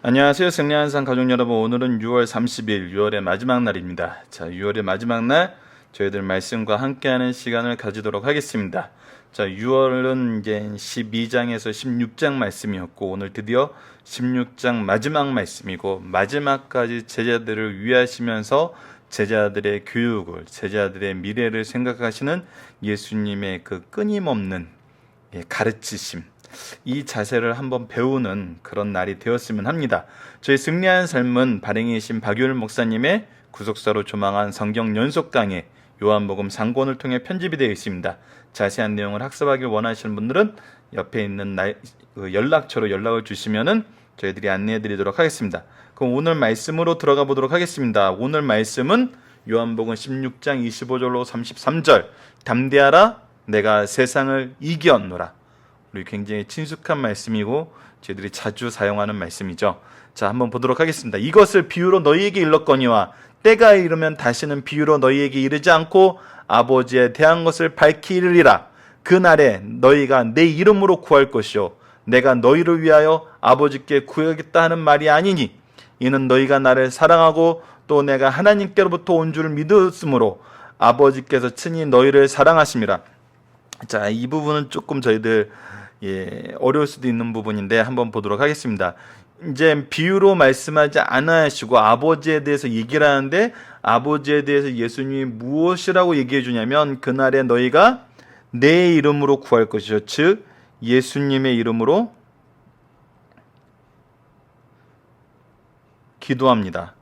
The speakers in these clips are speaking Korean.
안녕하세요. 승리한산 가족 여러분. 오늘은 6월 30일, 6월의 마지막 날입니다. 자, 6월의 마지막 날 저희들 말씀과 함께하는 시간을 가지도록 하겠습니다. 자, 6월은 이제 12장에서 16장 말씀이었고 오늘 드디어 16장 마지막 말씀이고 마지막까지 제자들을 위하시면서 제자들의 교육을, 제자들의 미래를 생각하시는 예수님의 그 끊임없는 가르치심, 이 자세를 한번 배우는 그런 날이 되었으면 합니다. 저희 승리한 삶은 발행이신 박유일 목사님의 구속사로 조망한 성경 연속 강의 요한복음 3권을 통해 편집이 되어 있습니다. 자세한 내용을 학습하길 원하시는 분들은 옆에 있는 연락처로 연락을 주시면은 저희들이 안내해 드리도록 하겠습니다. 그럼 오늘 말씀으로 들어가 보도록 하겠습니다. 오늘 말씀은 요한복음 16장 25절로 33절, 담대하라 내가 세상을 이겼노라. 우리 굉장히 친숙한 말씀이고 저희들이 자주 사용하는 말씀이죠. 자, 한번 보도록 하겠습니다. 이것을 비유로 너희에게 일렀거니와 때가 이르면 다시는 비유로 너희에게 이르지 않고 아버지에 대한 것을 밝히 이르리라. 그날에 너희가 내 이름으로 구할 것이요 내가 너희를 위하여 아버지께 구하겠다 하는 말이 아니니 이는 너희가 나를 사랑하고 또 내가 하나님께로부터 온 줄 믿었으므로 아버지께서 친히 너희를 사랑하심이라. 자, 이 부분은 조금 저희들 어려울 수도 있는 부분인데 한번 보도록 하겠습니다. 이제 비유로 말씀하지 않아 하시고 아버지에 대해서 얘기를 하는데 아버지에 대해서 예수님이 무엇이라고 얘기해 주냐면 그날에 너희가 내 이름으로 구할 것이죠. 즉 예수님의 이름으로 기도합니다.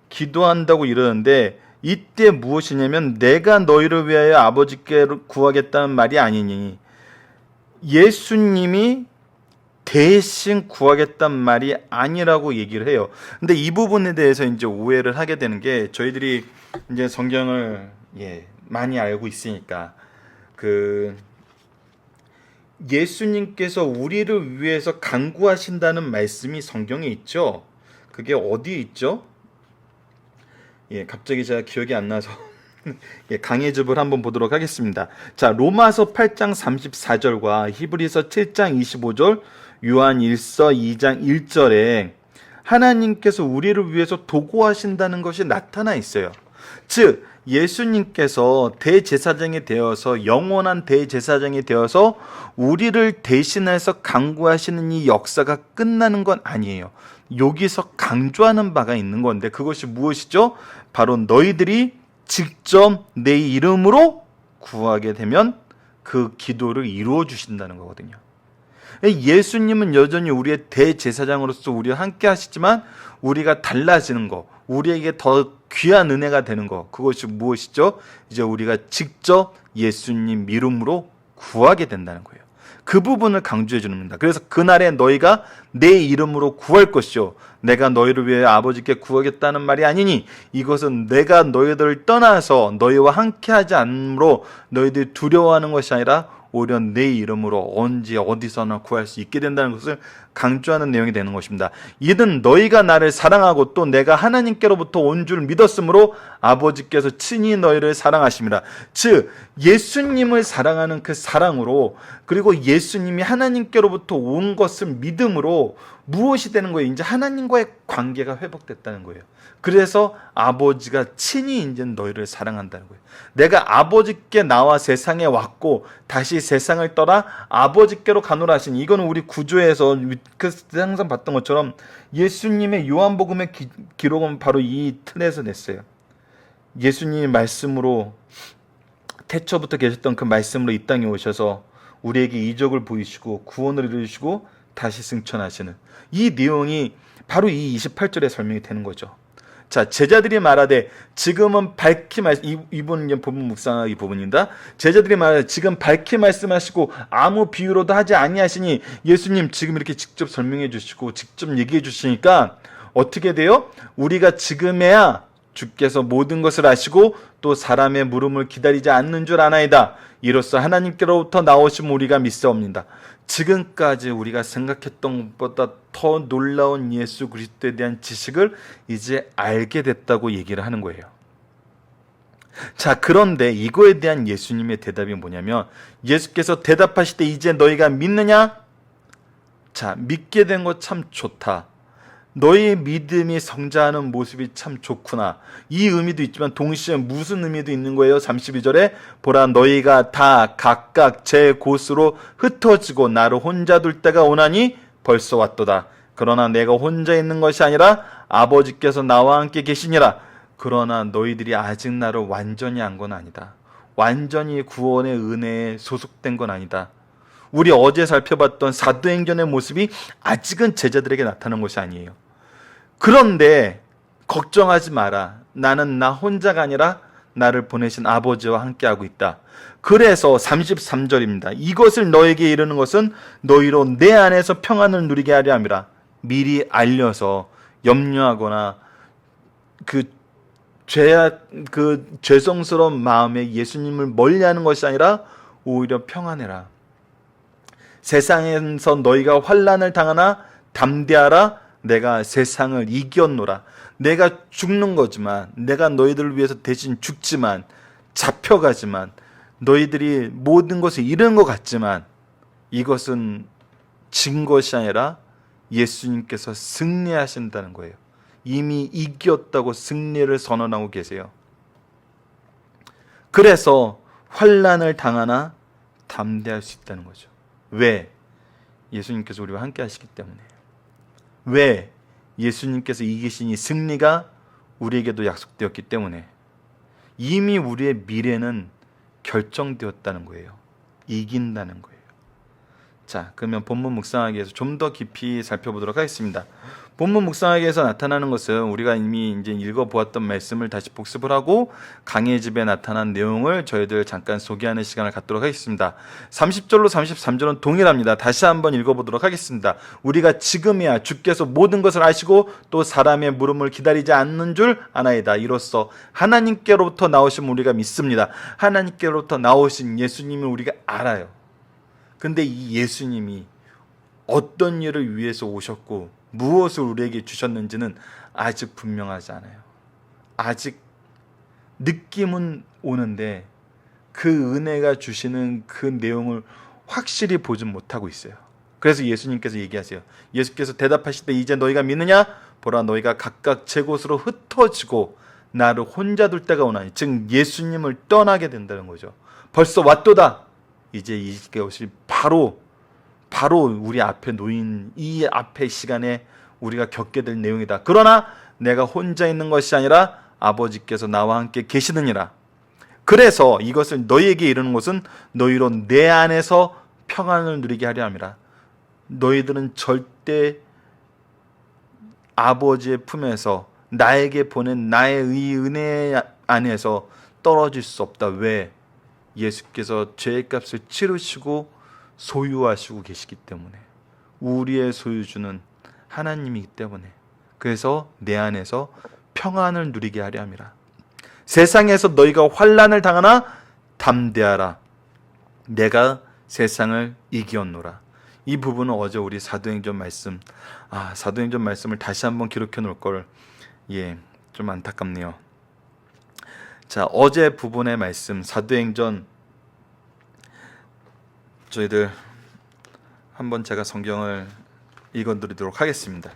기도한다고 이러는데 이때 무엇이냐면 내가 너희를 위하여 아버지께 구하겠다는 말이 아니니 예수님이 대신 구하겠단 말이 아니라고 얘기를 해요. 근데 이 부분에 대해서 이제 오해를 하게 되는 게 저희들이 이제 성경을 많이 알고 있으니까 예수님께서 우리를 위해서 간구하신다는 말씀이 성경에 있죠. 그게 어디에 있죠? 갑자기 제가 기억이 안 나서 강해집을 한번 보도록 하겠습니다. 자, 로마서 8장 34절과 히브리서 7장 25절, 요한 1서 2장 1절에 하나님께서 우리를 위해서 도구하신다는 것이 나타나 있어요. 즉 예수님께서 대제사장이 되어서 영원한 대제사장이 되어서 우리를 대신해서 간구하시는 이 역사가 끝나는 건 아니에요. 여기서 강조하는 바가 있는 건데 그것이 무엇이죠? 바로 너희들이 직접 내 이름으로 구하게 되면 그 기도를 이루어 주신다는 거거든요. 예수님은 여전히 우리의 대제사장으로서 우리와 함께 하시지만 우리가 달라지는 거, 우리에게 더 귀한 은혜가 되는 거, 그것이 무엇이죠? 이제 우리가 직접 예수님 이름으로 구하게 된다는 거예요. 그 부분을 강조해 주는 겁니다. 그래서 그날에 너희가 내 이름으로 구할 것이요 내가 너희를 위해 아버지께 구하겠다는 말이 아니니 이것은 내가 너희들을 떠나서 너희와 함께하지 않으므로 너희들이 두려워하는 것이 아니라 오히려 내 이름으로 언제 어디서나 구할 수 있게 된다는 것을 강조하는 내용이 되는 것입니다. 이는 너희가 나를 사랑하고 또 내가 하나님께로부터 온 줄 믿었으므로 아버지께서 친히 너희를 사랑하심이라. 즉 예수님을 사랑하는 그 사랑으로 그리고 예수님이 하나님께로부터 온 것을 믿음으로 무엇이 되는 거예요? 이제 하나님과의 관계가 회복됐다는 거예요. 그래서 아버지가 친히 이제 너희를 사랑한다는 거예요. 내가 아버지께 나와 세상에 왔고 다시 세상을 떠나 아버지께로 가노라 하시니 이거는 우리 구조에서 항상 봤던 것처럼 예수님의 요한복음의 기록은 바로 이 틀에서 냈어요. 예수님이 말씀으로 태초부터 계셨던 그 말씀으로 이 땅에 오셔서 우리에게 이적을 보이시고 구원을 이루시고 다시 승천하시는 이 내용이 바로 이 28절에 설명이 되는 거죠. 자, 제자들이 말하되 지금은 밝히 이분 본문 묵상 이 부분입니다. 제자들이 말하되 지금 밝히 말씀하시고 아무 비유로도 하지 아니하시니 예수님 지금 이렇게 직접 설명해 주시고 직접 얘기해 주시니까 어떻게 돼요? 우리가 지금에야 주께서 모든 것을 아시고 또 사람의 물음을 기다리지 않는 줄 아나이다. 이로써 하나님께로부터 나오신 우리가 믿사옵니다. 지금까지 우리가 생각했던 것보다 더 놀라운 예수 그리스도에 대한 지식을 이제 알게 됐다고 얘기를 하는 거예요. 자, 그런데 이거에 대한 예수님의 대답이 뭐냐면 예수께서 대답하실 때 이제 너희가 믿느냐? 자, 믿게 된 거 참 좋다. 너희의 믿음이 성장하는 모습이 참 좋구나. 이 의미도 있지만 동시에 무슨 의미도 있는 거예요? 32절에 보라 너희가 다 각각 제 곳으로 흩어지고 나를 혼자 둘 때가 오나니 벌써 왔도다. 그러나 내가 혼자 있는 것이 아니라 아버지께서 나와 함께 계시니라. 그러나 너희들이 아직 나를 완전히 안 건 아니다. 완전히 구원의 은혜에 소속된 건 아니다. 우리 어제 살펴봤던 사도행전의 모습이 아직은 제자들에게 나타난 것이 아니에요. 그런데 걱정하지 마라. 나는 나 혼자가 아니라 나를 보내신 아버지와 함께하고 있다. 그래서 33절입니다. 이것을 너에게 이르는 것은 너희로 내 안에서 평안을 누리게 하려 함이라. 미리 알려서 염려하거나 그 죄성스러운 마음에 예수님을 멀리하는 것이 아니라 오히려 평안해라. 세상에서 너희가 환난을 당하나 담대하라. 내가 세상을 이겼노라. 내가 죽는 거지만, 내가 너희들을 위해서 대신 죽지만, 잡혀가지만, 너희들이 모든 것을 잃은 것 같지만, 이것은 진 것이 아니라 예수님께서 승리하신다는 거예요. 이미 이겼다고 승리를 선언하고 계세요. 그래서 환난을 당하나 담대할 수 있다는 거죠. 왜? 예수님께서 우리와 함께 하시기 때문에. 왜? 예수님께서 이기신 이 승리가 우리에게도 약속되었기 때문에. 이미 우리의 미래는 결정되었다는 거예요. 이긴다는 거예요. 자, 그러면 본문 묵상하기 위해서 좀 더 깊이 살펴보도록 하겠습니다. 본문 묵상하기 위해서 나타나는 것은 우리가 이미 이제 읽어보았던 말씀을 다시 복습을 하고 강의 집에 나타난 내용을 저희들 잠깐 소개하는 시간을 갖도록 하겠습니다. 30절로 33절은 동일합니다. 다시 한번 읽어보도록 하겠습니다. 우리가 지금이야 주께서 모든 것을 아시고 또 사람의 물음을 기다리지 않는 줄 아나이다. 이로써 하나님께로부터 나오신 우리가 믿습니다. 하나님께로부터 나오신 예수님을 우리가 알아요. 근데 이 예수님이 어떤 일을 위해서 오셨고 무엇을 우리에게 주셨는지는 아직 분명하지 않아요. 아직 느낌은 오는데 그 은혜가 주시는 그 내용을 확실히 보진 못하고 있어요. 그래서 예수님께서 얘기하세요. 예수께서 대답하실 때 이제 너희가 믿느냐? 보라 너희가 각각 제 곳으로 흩어지고 나를 혼자 둘 때가 오나니. 즉 예수님을 떠나게 된다는 거죠. 벌써 왔도다. 이제 이것이 바로 우리 앞에 놓인 이 앞의 시간에 우리가 겪게 될 내용이다. 그러나 내가 혼자 있는 것이 아니라 아버지께서 나와 함께 계시느니라. 그래서 이것을 너희에게 이르는 것은 너희로 내 안에서 평안을 누리게 하려 함이라. 너희들은 절대 아버지의 품에서 나에게 보낸 나의 이 은혜 안에서 떨어질 수 없다. 왜? 예수께서 죄의 값을 치르시고 소유하시고 계시기 때문에. 우리의 소유주는 하나님이기 때문에. 그래서 내 안에서 평안을 누리게 하려 함이라. 세상에서 너희가 환난을 당하나 담대하라. 내가 세상을 이기었노라. 이 부분은 어제 우리 사도행전 말씀, 사도행전 말씀을 다시 한번 기록해 놓을 걸, 좀 안타깝네요. 자, 어제 부분의 말씀, 사도행전, 저희들 한번 제가 성경을 읽어드리도록 하겠습니다.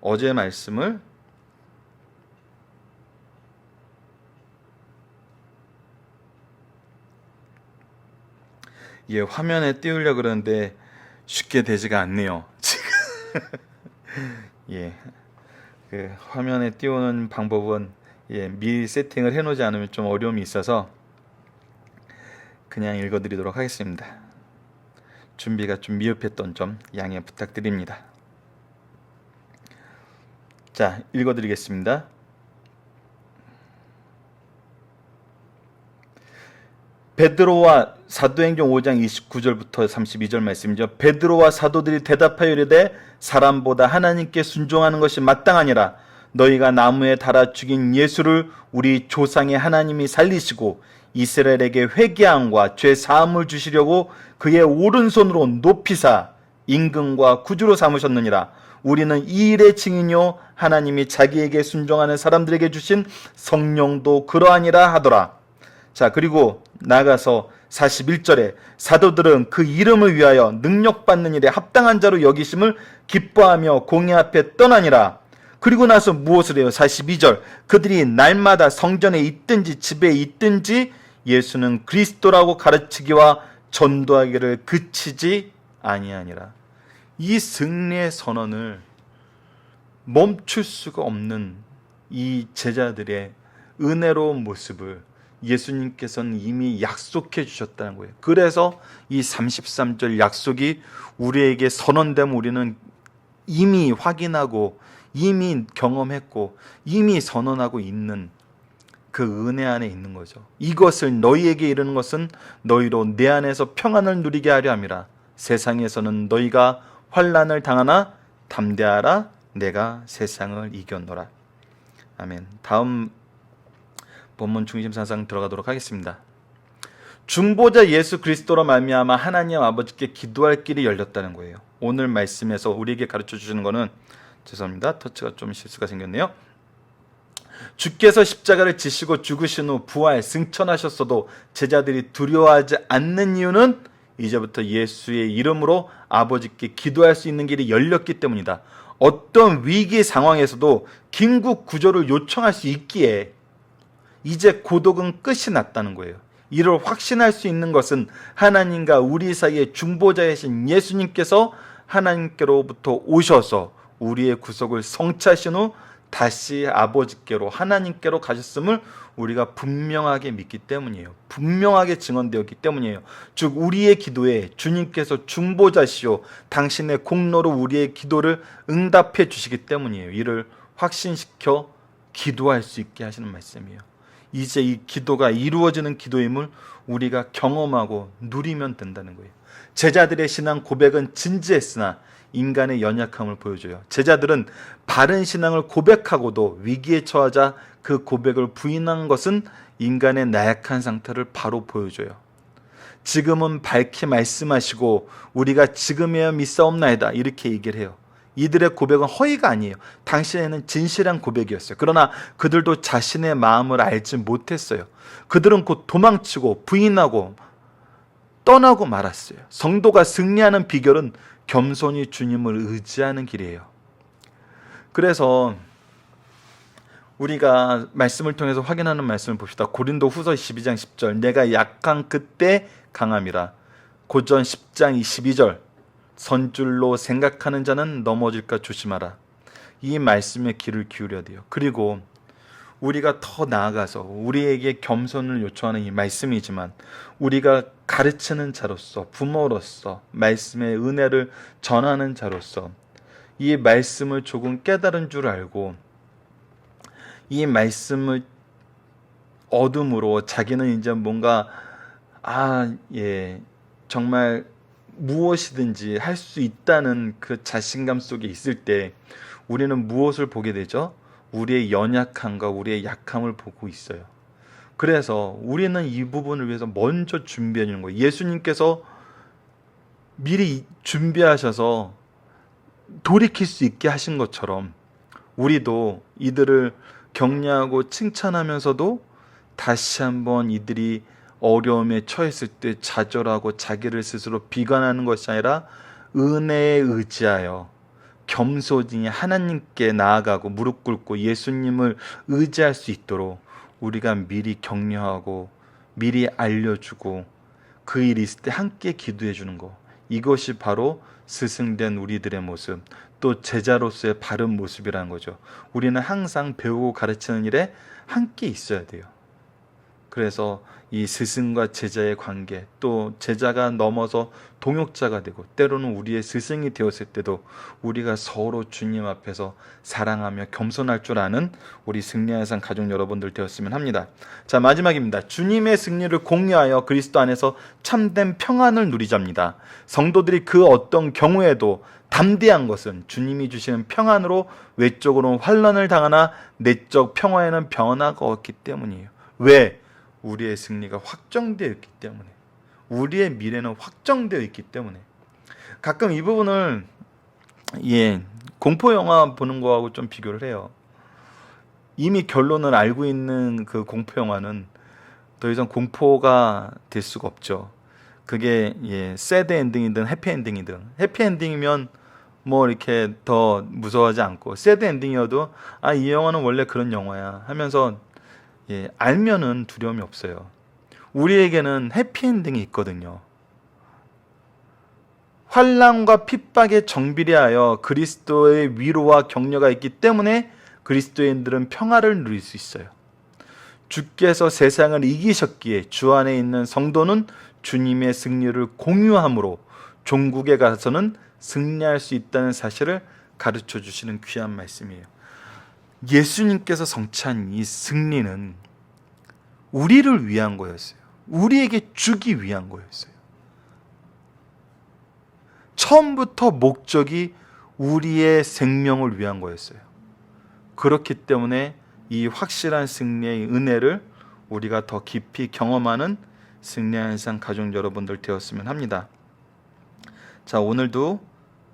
어제 말씀을 화면에 띄우려고 그러는데 쉽게 되지가 않네요. 지금 그 화면에 띄우는 방법은 미리 세팅을 해놓지 않으면 좀 어려움이 있어서 그냥 읽어드리도록 하겠습니다. 준비가 좀 미흡했던 점 양해 부탁드립니다. 자, 읽어드리겠습니다. 베드로와 사도행전 5장 29절부터 32절 말씀이죠. 베드로와 사도들이 대답하여 이르되 사람보다 하나님께 순종하는 것이 마땅하니라. 너희가 나무에 달아 죽인 예수를 우리 조상의 하나님이 살리시고 이스라엘에게 회개함과 죄 사함을 주시려고 그의 오른손으로 높이사 임금과 구주로 삼으셨느니라. 우리는 이 일의 증인이요 하나님이 자기에게 순종하는 사람들에게 주신 성령도 그러하니라 하더라. 자, 그리고 나가서 41절에 사도들은 그 이름을 위하여 능력받는 일에 합당한 자로 여기심을 기뻐하며 공회 앞에 떠나니라. 그리고 나서 무엇을 해요? 42절 그들이 날마다 성전에 있든지 집에 있든지 예수는 그리스도라고 가르치기와 전도하기를 그치지 아니하니라. 이 승리의 선언을 멈출 수가 없는 이 제자들의 은혜로운 모습을 예수님께서는 이미 약속해 주셨다는 거예요. 그래서 이 33절 약속이 우리에게 선언되면 우리는 이미 확인하고 이미 경험했고 이미 선언하고 있는 그 은혜 안에 있는 거죠. 이것을 너희에게 이르는 것은 너희로 내 안에서 평안을 누리게 하려 함이라. 세상에서는 너희가 환난을 당하나 담대하라. 내가 세상을 이겼노라. 아멘. 다음 본문 중심 사상 들어가도록 하겠습니다. 중보자 예수 그리스도로 말미암아 하나님 아버지께 기도할 길이 열렸다는 거예요. 오늘 말씀에서 우리에게 가르쳐 주시는 거는, 죄송합니다, 터치가 좀 실수가 생겼네요. 주께서 십자가를 지시고 죽으신 후 부활 승천하셨어도 제자들이 두려워하지 않는 이유는 이제부터 예수의 이름으로 아버지께 기도할 수 있는 길이 열렸기 때문이다. 어떤 위기 상황에서도 긴급 구조를 요청할 수 있기에 이제 고독은 끝이 났다는 거예요. 이를 확신할 수 있는 것은 하나님과 우리 사이의 중보자이신 예수님께서 하나님께로부터 오셔서 우리의 구속을 성취하신 후 다시 아버지께로 하나님께로 가셨음을 우리가 분명하게 믿기 때문이에요. 분명하게 증언되었기 때문이에요. 즉 우리의 기도에 주님께서 중보자시오 당신의 공로로 우리의 기도를 응답해 주시기 때문이에요. 이를 확신시켜 기도할 수 있게 하시는 말씀이에요. 이제 이 기도가 이루어지는 기도임을 우리가 경험하고 누리면 된다는 거예요. 제자들의 신앙 고백은 진지했으나 인간의 연약함을 보여줘요. 제자들은 바른 신앙을 고백하고도 위기에 처하자 그 고백을 부인한 것은 인간의 나약한 상태를 바로 보여줘요. 지금은 밝히 말씀하시고 우리가 지금이야 믿사옵나이다 이렇게 얘기를 해요. 이들의 고백은 허위가 아니에요. 당시에는 진실한 고백이었어요. 그러나 그들도 자신의 마음을 알지 못했어요. 그들은 곧 도망치고 부인하고 떠나고 말았어요. 성도가 승리하는 비결은 겸손히 주님을 의지하는 길이에요. 그래서 우리가 말씀을 통해서 확인하는 말씀을 봅시다. 고린도 후서 12장 10절 내가 약한 그때 강함이라. 고전 10장 22절 선줄로 생각하는 자는 넘어질까 조심하라. 이 말씀에 귀를 기울여야 돼요. 그리고 우리가 더 나아가서 우리에게 겸손을 요청하는 이 말씀이지만 우리가 가르치는 자로서 부모로서 말씀의 은혜를 전하는 자로서 이 말씀을 조금 깨달은 줄 알고 이 말씀을 얻음으로 자기는 이제 뭔가 정말 무엇이든지 할 수 있다는 그 자신감 속에 있을 때 우리는 무엇을 보게 되죠? 우리의 연약함과 우리의 약함을 보고 있어요. 그래서 우리는 이 부분을 위해서 먼저 준비해 주는 거예요. 예수님께서 미리 준비하셔서 돌이킬 수 있게 하신 것처럼 우리도 이들을 격려하고 칭찬하면서도 다시 한번 이들이 어려움에 처했을 때 좌절하고 자기를 스스로 비관하는 것이 아니라 은혜에 의지하여 겸손히 하나님께 나아가고 무릎 꿇고 예수님을 의지할 수 있도록 우리가 미리 격려하고 미리 알려주고 그 일이 있을 때 함께 기도해 주는 것, 이것이 바로 스승된 우리들의 모습, 또 제자로서의 바른 모습이라는 거죠. 우리는 항상 배우고 가르치는 일에 함께 있어야 돼요. 그래서 이 스승과 제자의 관계, 또 제자가 넘어서 동역자가 되고 때로는 우리의 스승이 되었을 때도 우리가 서로 주님 앞에서 사랑하며 겸손할 줄 아는 우리 승리의 산 가족 여러분들 되었으면 합니다. 자, 마지막입니다. 주님의 승리를 공유하여 그리스도 안에서 참된 평안을 누리자입니다. 성도들이 그 어떤 경우에도 담대한 것은 주님이 주시는 평안으로 외적으로는 환난을 당하나 내적 평화에는 변화가 없기 때문이에요. 왜? 우리의 승리가 확정되어 있기 때문에, 우리의 미래는 확정되어 있기 때문에. 가끔 이 부분을 공포 영화 보는 거하고 좀 비교를 해요. 이미 결론을 알고 있는 그 공포 영화는 더 이상 공포가 될 수가 없죠. 그게 새드 엔딩이든 해피 엔딩이든, 해피 엔딩이면 뭐 이렇게 더 무서워하지 않고, 새드 엔딩이어도 이 영화는 원래 그런 영화야 하면서 알면은 두려움이 없어요. 우리에게는 해피 엔딩이 있거든요. 환난과 핍박에 정비례하여 그리스도의 위로와 격려가 있기 때문에 그리스도인들은 평화를 누릴 수 있어요. 주께서 세상을 이기셨기에 주 안에 있는 성도는 주님의 승리를 공유함으로 종국에 가서는 승리할 수 있다는 사실을 가르쳐 주시는 귀한 말씀이에요. 예수님께서 성취한 이 승리는 우리를 위한 거였어요. 우리에게 주기 위한 거였어요. 처음부터 목적이 우리의 생명을 위한 거였어요. 그렇기 때문에 이 확실한 승리의 은혜를 우리가 더 깊이 경험하는 승리의 상 가족 여러분들 되었으면 합니다. 자, 오늘도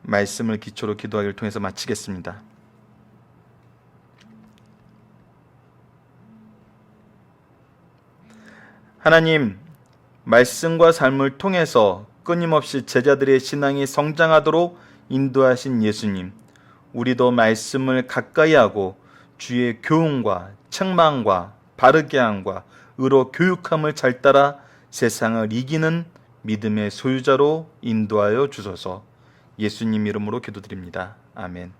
말씀을 기초로 기도하기를 통해서 마치겠습니다. 하나님, 말씀과 삶을 통해서 끊임없이 제자들의 신앙이 성장하도록 인도하신 예수님, 우리도 말씀을 가까이 하고 주의 교훈과 책망과 바르게 함과 의로 교육함을 잘 따라 세상을 이기는 믿음의 소유자로 인도하여 주소서. 예수님 이름으로 기도드립니다. 아멘.